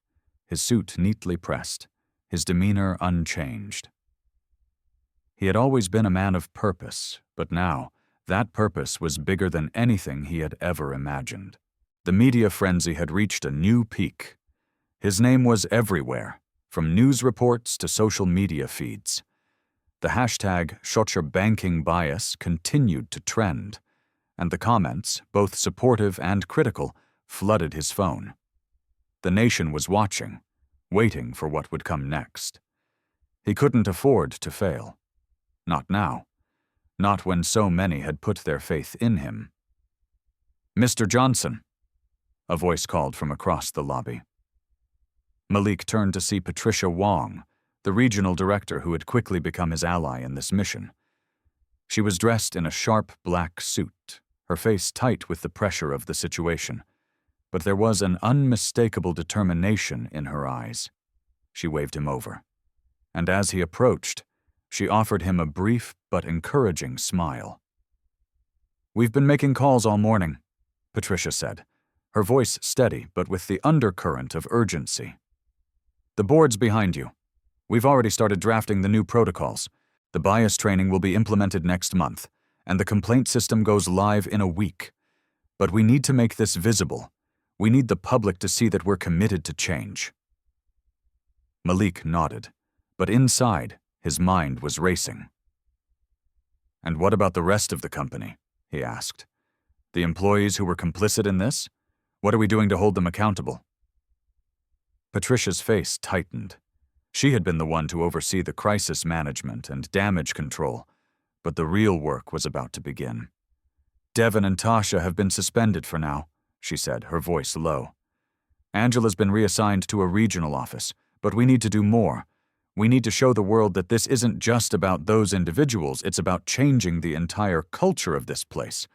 his suit neatly pressed, his demeanor unchanged. He had always been a man of purpose, but now, that purpose was bigger than anything he had ever imagined. The media frenzy had reached a new peak. His name was everywhere, from news reports to social media feeds. The hashtag #ShotYourBankingBias continued to trend, and the comments, both supportive and critical, flooded his phone. The nation was watching, waiting for what would come next. He couldn't afford to fail. Not now. Not when so many had put their faith in him. "Mr. Johnson," a voice called from across the lobby. Malik turned to see Patricia Wong, the regional director who had quickly become his ally in this mission. She was dressed in a sharp black suit, her face tight with the pressure of the situation, but there was an unmistakable determination in her eyes. She waved him over, and as he approached, she offered him a brief but encouraging smile. "We've been making calls all morning," Patricia said, her voice steady but with the undercurrent of urgency. "The board's behind you. We've already started drafting the new protocols. The bias training will be implemented next month, and the complaint system goes live in a week. But we need to make this visible. We need the public to see that we're committed to change." Malik nodded, but inside, his mind was racing. "And what about the rest of the company?" he asked. "The employees who were complicit in this? What are we doing to hold them accountable?" Patricia's face tightened. She had been the one to oversee the crisis management and damage control, but the real work was about to begin. "Devin and Tasha have been suspended for now," she said, her voice low. "Angela's been reassigned to a regional office, but we need to do more. We need to show the world that this isn't just about those individuals, it's about changing the entire culture of this place.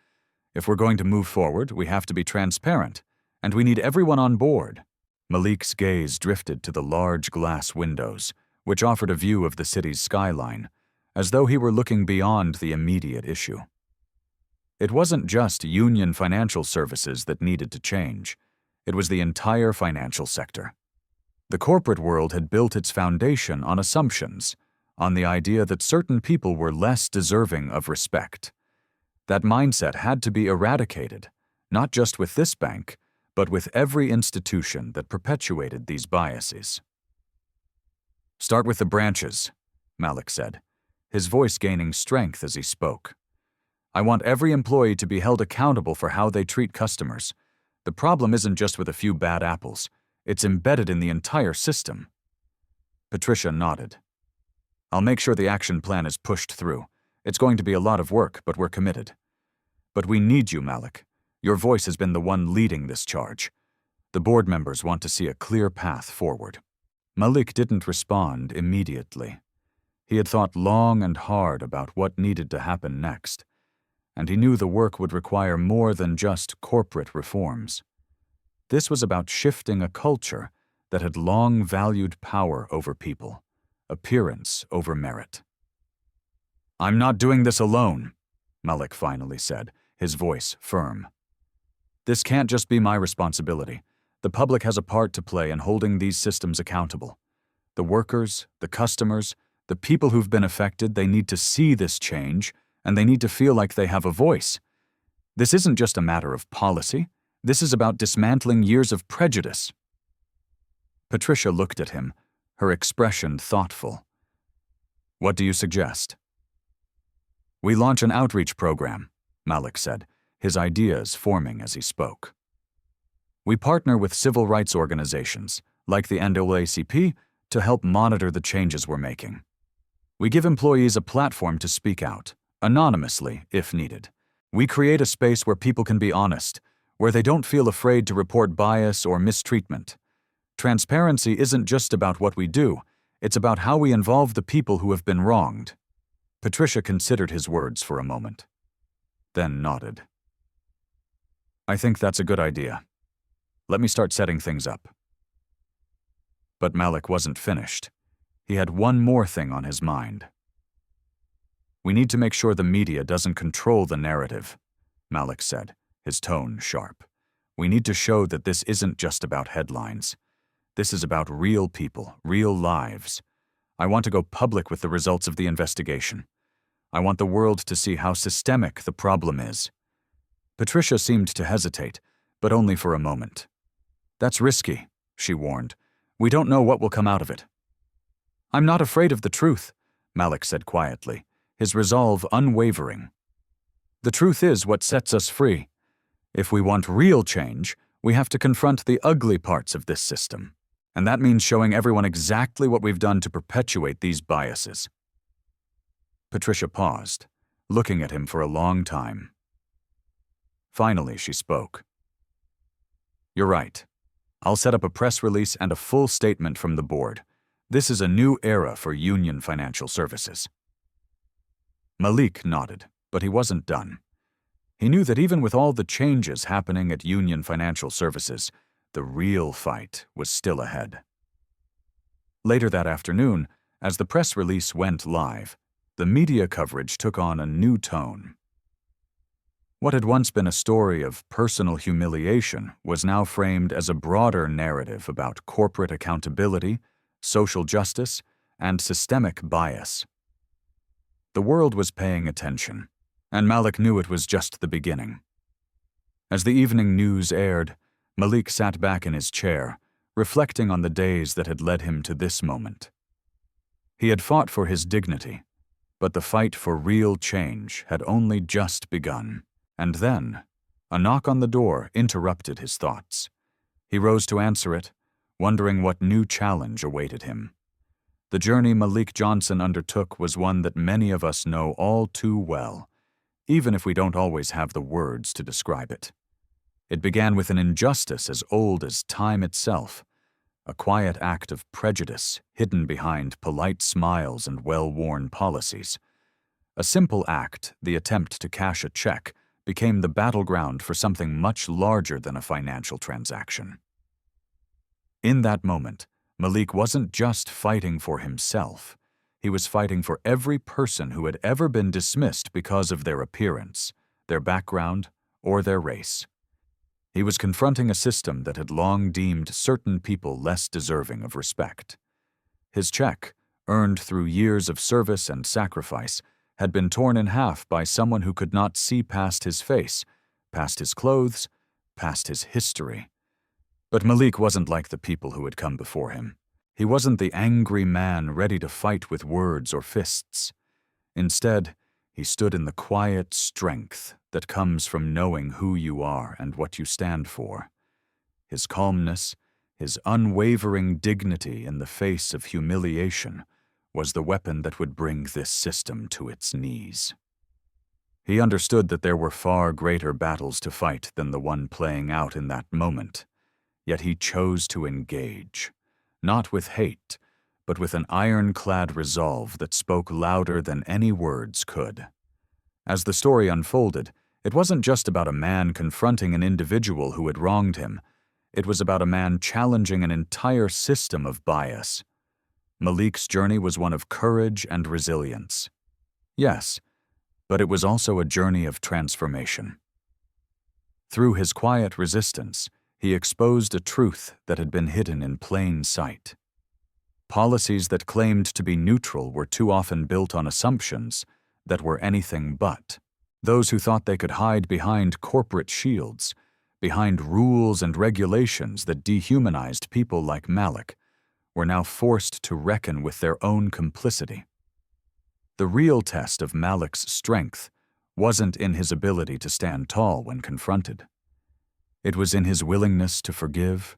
If we're going to move forward, we have to be transparent, and we need everyone on board." Malik's gaze drifted to the large glass windows, which offered a view of the city's skyline, as though he were looking beyond the immediate issue. It wasn't just Union Financial Services that needed to change. It was the entire financial sector. The corporate world had built its foundation on assumptions, on the idea that certain people were less deserving of respect. That mindset had to be eradicated, not just with this bank, but with every institution that perpetuated these biases. "Start with the branches," Malik said, his voice gaining strength as he spoke. "I want every employee to be held accountable for how they treat customers. The problem isn't just with a few bad apples. It's embedded in the entire system." Patricia nodded. "I'll make sure the action plan is pushed through. It's going to be a lot of work, but we're committed. But we need you, Malik. Your voice has been the one leading this charge. The board members want to see a clear path forward." Malik didn't respond immediately. He had thought long and hard about what needed to happen next, and he knew the work would require more than just corporate reforms. This was about shifting a culture that had long valued power over people, appearance over merit. "I'm not doing this alone," Malik finally said, his voice firm. "This can't just be my responsibility. The public has a part to play in holding these systems accountable. The workers, the customers, the people who've been affected, they need to see this change, and they need to feel like they have a voice. This isn't just a matter of policy. This is about dismantling years of prejudice." Patricia looked at him, her expression thoughtful. "What do you suggest?" "We launch an outreach program," Malik said, his ideas forming as he spoke. "We partner with civil rights organizations, like the NAACP, to help monitor the changes we're making. We give employees a platform to speak out, anonymously if needed. We create a space where people can be honest, where they don't feel afraid to report bias or mistreatment. Transparency isn't just about what we do, it's about how we involve the people who have been wronged." Patricia considered his words for a moment, then nodded. "I think that's a good idea. Let me start setting things up." But Malik wasn't finished. He had one more thing on his mind. "We need to make sure the media doesn't control the narrative," Malik said, his tone sharp. "We need to show that this isn't just about headlines. This is about real people, real lives. I want to go public with the results of the investigation. I want the world to see how systemic the problem is." Patricia seemed to hesitate, but only for a moment. "That's risky," she warned. "We don't know what will come out of it." "I'm not afraid of the truth," Malik said quietly, his resolve unwavering. "The truth is what sets us free. If we want real change, we have to confront the ugly parts of this system. And that means showing everyone exactly what we've done to perpetuate these biases." Patricia paused, looking at him for a long time. Finally, she spoke. "You're right. I'll set up a press release and a full statement from the board. This is a new era for Union Financial Services." Malik nodded, but he wasn't done. He knew that even with all the changes happening at Union Financial Services, the real fight was still ahead. Later that afternoon, as the press release went live, the media coverage took on a new tone. What had once been a story of personal humiliation was now framed as a broader narrative about corporate accountability, social justice, and systemic bias. The world was paying attention, and Malik knew it was just the beginning. As the evening news aired, Malik sat back in his chair, reflecting on the days that had led him to this moment. He had fought for his dignity, but the fight for real change had only just begun. And then, a knock on the door interrupted his thoughts. He rose to answer it, wondering what new challenge awaited him. The journey Malik Johnson undertook was one that many of us know all too well, even if we don't always have the words to describe it. It began with an injustice as old as time itself, a quiet act of prejudice hidden behind polite smiles and well-worn policies. A simple act, the attempt to cash a check, became the battleground for something much larger than a financial transaction. In that moment, Malik wasn't just fighting for himself. He was fighting for every person who had ever been dismissed because of their appearance, their background, or their race. He was confronting a system that had long deemed certain people less deserving of respect. His check, earned through years of service and sacrifice, had been torn in half by someone who could not see past his face, past his clothes, past his history. But Malik wasn't like the people who had come before him. He wasn't the angry man ready to fight with words or fists. Instead, he stood in the quiet strength that comes from knowing who you are and what you stand for. His calmness, his unwavering dignity in the face of humiliation, was the weapon that would bring this system to its knees. He understood that there were far greater battles to fight than the one playing out in that moment, yet he chose to engage, not with hate, but with an ironclad resolve that spoke louder than any words could. As the story unfolded, it wasn't just about a man confronting an individual who had wronged him. It was about a man challenging an entire system of bias. Malik's journey was one of courage and resilience. Yes, but it was also a journey of transformation. Through his quiet resistance, he exposed a truth that had been hidden in plain sight. Policies that claimed to be neutral were too often built on assumptions that were anything but. Those who thought they could hide behind corporate shields, behind rules and regulations that dehumanized people like Malik, were now forced to reckon with their own complicity. The real test of Malik's strength wasn't in his ability to stand tall when confronted. It was in his willingness to forgive,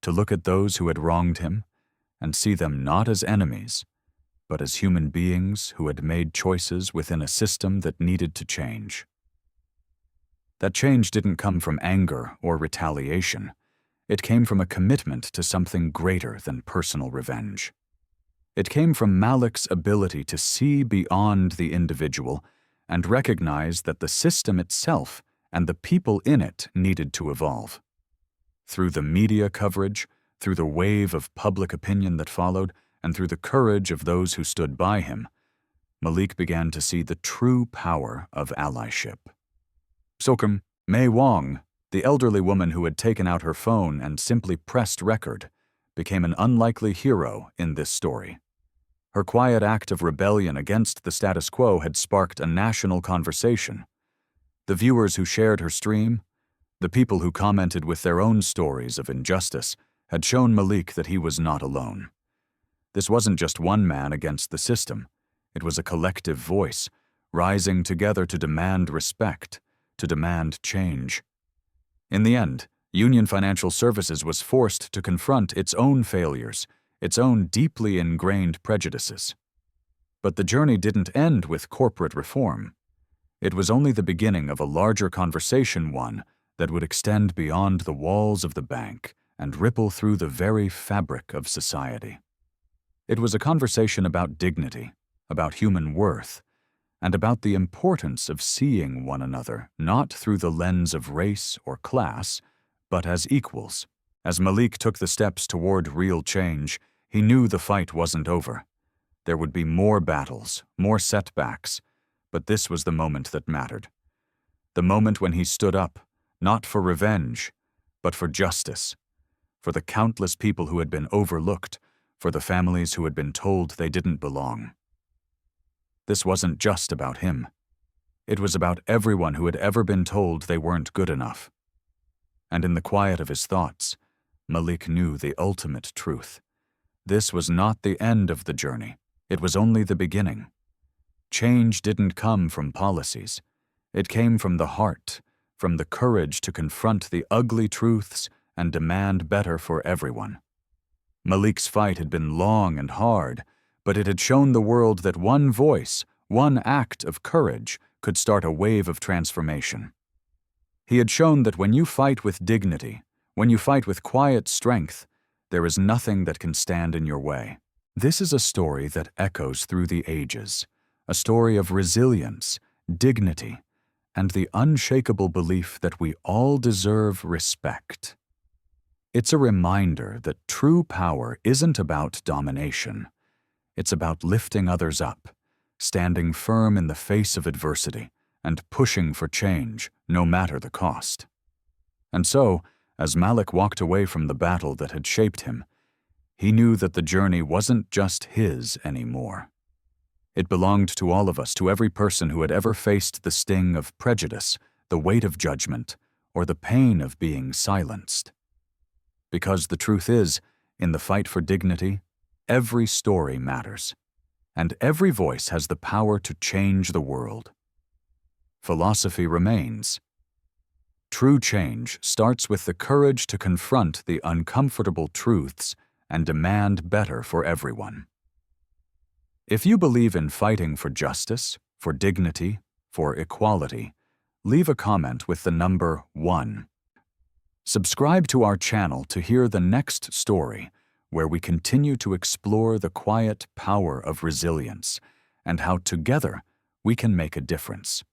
to look at those who had wronged him, and see them not as enemies, but as human beings who had made choices within a system that needed to change. That change didn't come from anger or retaliation. It came from a commitment to something greater than personal revenge. It came from Malik's ability to see beyond the individual and recognize that the system itself and the people in it needed to evolve. Through the media coverage, through the wave of public opinion that followed, and through the courage of those who stood by him, Malik began to see the true power of allyship. Sokum Mei Wong, the elderly woman who had taken out her phone and simply pressed record, became an unlikely hero in this story. Her quiet act of rebellion against the status quo had sparked a national conversation. The viewers who shared her stream, the people who commented with their own stories of injustice, had shown Malik that he was not alone. This wasn't just one man against the system. It was a collective voice, rising together to demand respect, to demand change. In the end, Union Financial Services was forced to confront its own failures, its own deeply ingrained prejudices. But the journey didn't end with corporate reform. It was only the beginning of a larger conversation, one that would extend beyond the walls of the bank and ripple through the very fabric of society. It was a conversation about dignity, about human worth, and about the importance of seeing one another not through the lens of race or class, but as equals. As Malik took the steps toward real change, he knew the fight wasn't over. There would be more battles, more setbacks, but this was the moment that mattered. The moment when he stood up, not for revenge, but for justice, for the countless people who had been overlooked, for the families who had been told they didn't belong. This wasn't just about him. It was about everyone who had ever been told they weren't good enough. And in the quiet of his thoughts, Malik knew the ultimate truth. This was not the end of the journey. It was only the beginning. Change didn't come from policies. It came from the heart, from the courage to confront the ugly truths and demand better for everyone. Malik's fight had been long and hard, but it had shown the world that one voice, one act of courage, could start a wave of transformation. He had shown that when you fight with dignity, when you fight with quiet strength, there is nothing that can stand in your way. This is a story that echoes through the ages, a story of resilience, dignity, and the unshakable belief that we all deserve respect. It's a reminder that true power isn't about domination. It's about lifting others up, standing firm in the face of adversity, and pushing for change, no matter the cost. And so, as Malik walked away from the battle that had shaped him, he knew that the journey wasn't just his anymore. It belonged to all of us, to every person who had ever faced the sting of prejudice, the weight of judgment, or the pain of being silenced. Because the truth is, in the fight for dignity, every story matters, and every voice has the power to change the world. Philosophy remains. True change starts with the courage to confront the uncomfortable truths and demand better for everyone. If you believe in fighting for justice, for dignity, for equality, leave a comment with the number 1. Subscribe to our channel to hear the next story, where we continue to explore the quiet power of resilience and how together we can make a difference.